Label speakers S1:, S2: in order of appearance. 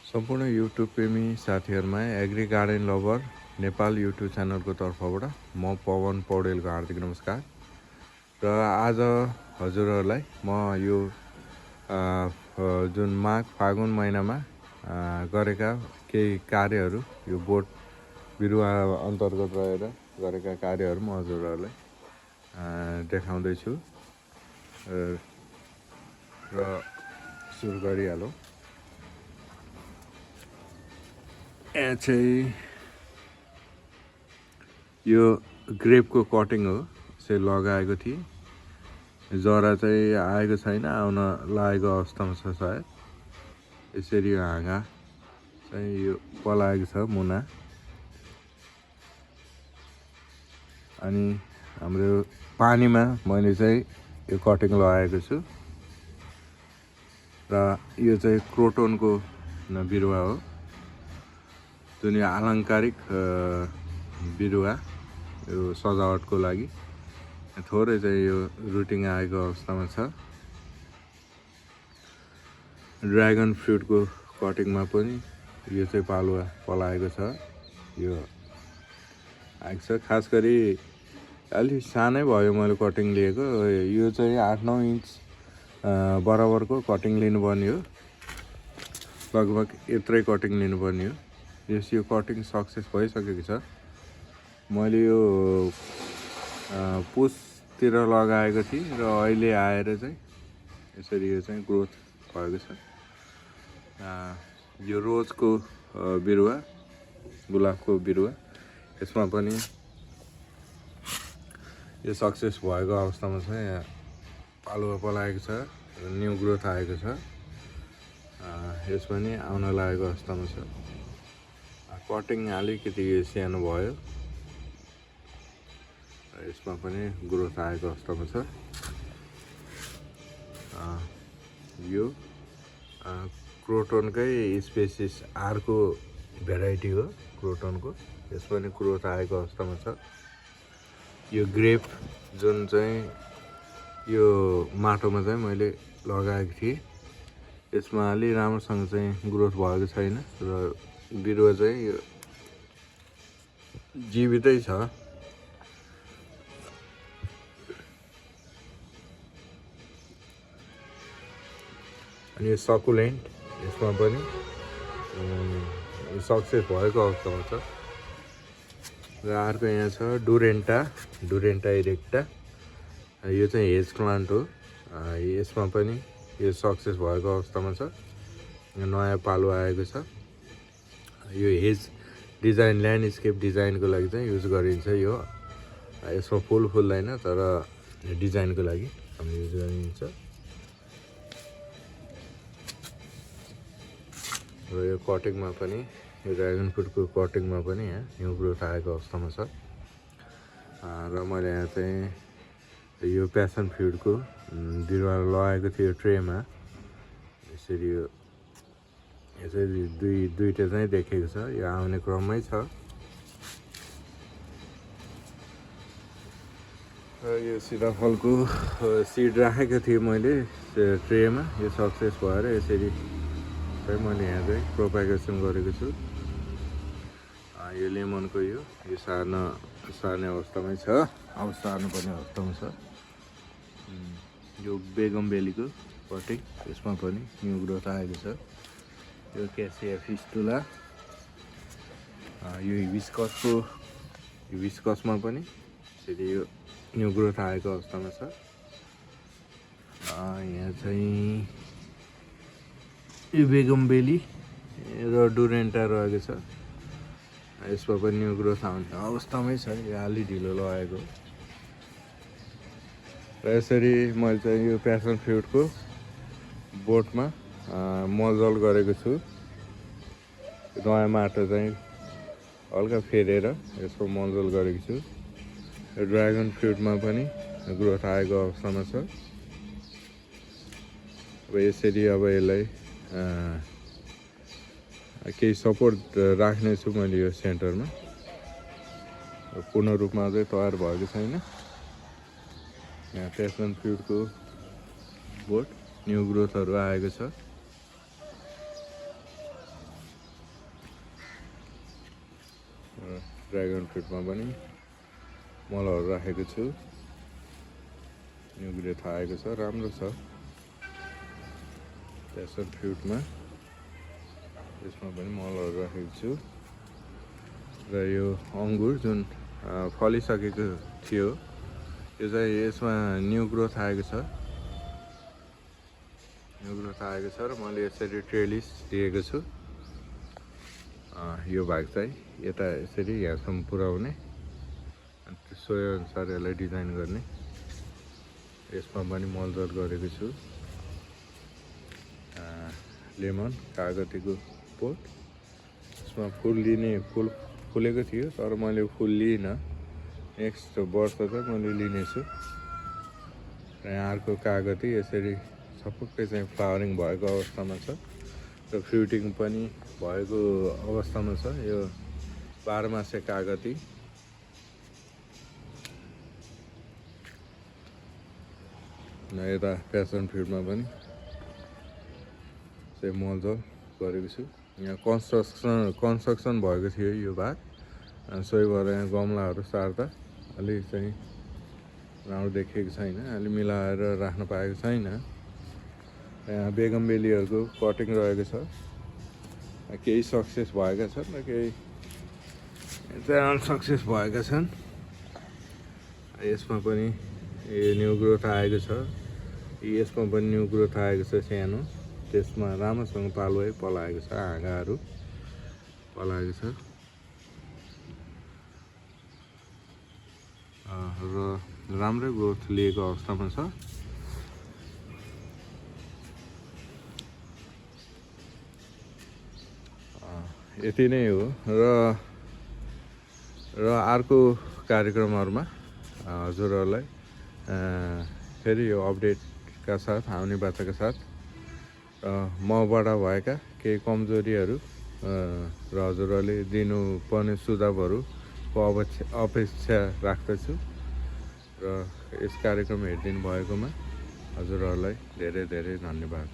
S1: सम्पूर्ण युट्युब प्रेमी साथीहरुमा agri garden lover Nepal YouTube च्यानलको तर्फबाट म पवन पौडेलको हार्दिक नमस्कार। र आज हजुरहरुलाई म यो जुन माघ फागुन महिनामा गरेका केही कार्यहरू यो बोट बिरुवा अन्तर्गत रहेर गरेका कार्यहरू म हजुरहरुलाई देखाउँदै छु। र सुरु गरिहालौं। यहाँ चाहिँ यो ग्रेपको कटिङ हो, यसरी लगाएको थिएँ। जरा चाहिँ आएको छैन, आउन लागेको अवस्थामा छ सायद। यसरी यो हाँगा चाहिँ यो पलाएको छ मुना। अनि हाम्रो पानीमा मैले चाहिँ यो कटिङ लगाएको छु। र यो चाहिँ क्रोटोनको बिरुवा हो, जुन यो अलङ्कारिक बिरुवा, यो सजावटको लागि थोरै चाहिँ यो रुटिङ आएको अवस्थामा छ। ड्र्यागन फ्रुटको कटिङमा पनि यो चाहिँ पालुवा पलाएको छ, यो आएको छ। खास गरी अलि सानै भयो मैले कटिङ लिएको, यो चाहिँ 8-9 इन्च बराबरको कटिङ लिनुपर्ने हो, लगभग यत्रै कटिङ लिनुपर्ने हो। यो कटिङ सक्सेस भइसकेको छ। मैले यो पुसतिर लगाएको थिएँ र अहिले आएर चाहिँ यसरी यो चाहिँ ग्रोथ भएको छ। यो रोजको बिरुवा, गुलाबको बिरुवा, यसमा पनि यो सक्सेस भएको अवस्थामा छ। यहाँ पालुवा पलाएको छ, न्यू ग्रोथ आएको छ। यस पनि आउन लागेको अवस्थामा छ। कटिङ अलिकति सानो भयो, यसमा पनि ग्रोथ आएको अवस्थामा छ। यो क्रोटोनकै स्पेसिस आरको भेराइटी हो क्रोटोनको, यस पनि ग्रोथ आएको अवस्थामा छ। यो ग्रेप जुन चाहिँ यो माटोमा चाहिँ मैले लगाएको थिएँ, यसमा अलि राम्रोसँग चाहिँ ग्रोथ भएको छैन र बिरुवा चाहिँ यो जीवितै छ। अनि यो सकुलेन्ट, यसमा पनि सक्सेस भएको अवस्थामा छ। र अर्को यहाँ छ डुरेन्टा इरेक्टा, यो चाहिँ हेज प्लान्ट हो। यसमा पनि यो सक्सेस भएको अवस्थामा छ, नयाँ पालो आएको छ। यो हेज डिजाइन, ल्यान्डस्केप डिजाइनको लागि चाहिँ युज गरिन्छ। यो यसमा फुल फुल्दैन, तर डिजाइनको लागि हामीले युज गरिन्छ। र यो कटिङमा पनि, यो ड्र्यागन फ्रुटको कटिङमा पनि यहाँ न्यू ग्रोथ आएको अवस्थामा छ। र मैले यहाँ चाहिँ यो प्यासन फ्रुटको बिरुवा लगाएको थियो ट्रेमा। यसरी यो यसरी दुईटा चाहिँ देखेको छ, यो आउने क्रममै छ। र यो सीताफलको सिड राखेको थिएँ मैले ट्रेमा, यो सक्सेस भएर यसरी चाहिँ मैले यहाँ चाहिँ प्रोपागेसन गरेको छु। यो लेमनको यो सार्ने अवस्थामै छ, अब सार्नुपर्ने अवस्थामा छ। यो बेगमबेलीको कटिङ, यसमा पनि न्यू ग्रोथ आएको छ। यो क्यासिया फिस्टुला, यो हिबिस्कसमा पनि यसरी यो न्यू ग्रोथ आएको अवस्थामा छ। यहाँ चाहिँ यो बेगमबेली र डुरेन्टा रहेको छ, यसमा पनि न्यू ग्रोथ आउने अवस्थामै छ। यो अलि ढिलो लगाएको। र यसरी मैले चाहिँ यो प्यासन फ्रुटको बोटमा मलजल गरेको छु। नयाँ माटो चाहिँ हल्का फेरेर यसको मलजल गरेको छु। यो ड्र्यागन फ्रुटमा पनि ग्रोथ आएको अवस्थामा छ। अब यसरी अब यसलाई केही सपोर्ट राख्ने छु मैले यो सेन्टरमा। पूर्ण रूपमा चाहिँ तयार भएको छैन। यहाँ प्यासन फ्रुटको बोट न्यू ग्रोथहरू आएको छ। ड्रागन फ्रुटमा पनि मलहरू राखेको छु। न्यू ग्रोथ आएको छ, राम्रो छ। प्यासन फ्रुटमा यसमा पनि मलहरू राखेको छु। र यो अङ्गुर जुन फलिसकेको थियो, यो चाहिँ यसमा न्यू ग्रोथ आएको छ। र मैले यसरी ट्रेलिस दिएको छु। यो भाग चाहिँ यता यसरी यहाँसम्म पुर्याउने, अनि सोही अनुसार यसलाई डिजाइन गर्ने। यसमा पनि मलजल गरेको छु। लेमन कागतीको पोट, यसमा फुलेको थियो, तर मैले फुल लिइनँ। नेक्स्ट वर्ष चाहिँ मैले लिनेछु। र यहाँ अर्को कागती यसरी सपक्कै चाहिँ फ्लावरिङ भएको अवस्थामा छ र फ्रुटिङ पनि भएको अवस्थामा छ। यो 12 मासे कागती। यता प्यासन फ्रुटमा पनि चाहिँ मलजल गरेको छु। यहाँ कन्स्ट्रक्सन भएको थियो यो भाग, सोही भएर यहाँ गमलाहरू सार्दा अलि चाहिँ राम्रो देखिएको छैन, अलि मिलाएर राख्न पाएको छैन। यहाँ बेगमबेलीहरूको कटिङ रहेको छ। केही सक्सेस भएका छन् र केही चाहिँ अनसक्सेस भएका छन्। यसमा पनि यो न्यू ग्रोथ आएको छ। यसमा पनि न्यू ग्रोथ आएको छ सानो। त्यसमा राम्रोसँग पालुवा पलाएको छ, हाँगाहरू पलाएको छ। र राम्रै ग्रोथ लिएको अवस्थामा छ। यति नै हो। र अर्को कार्यक्रमहरूमा हजुरहरूलाई फेरि यो अपडेटका साथ, आउने बाचाका साथ मबाट भएका केही कमजोरीहरू र हजुरहरूले दिनुपर्ने सुझावहरूको अपेक्षा राख्दछु। र यस कार्यक्रम हेरिदिनु भएकोमा हजुरहरूलाई धेरै धेरै धन्यवाद।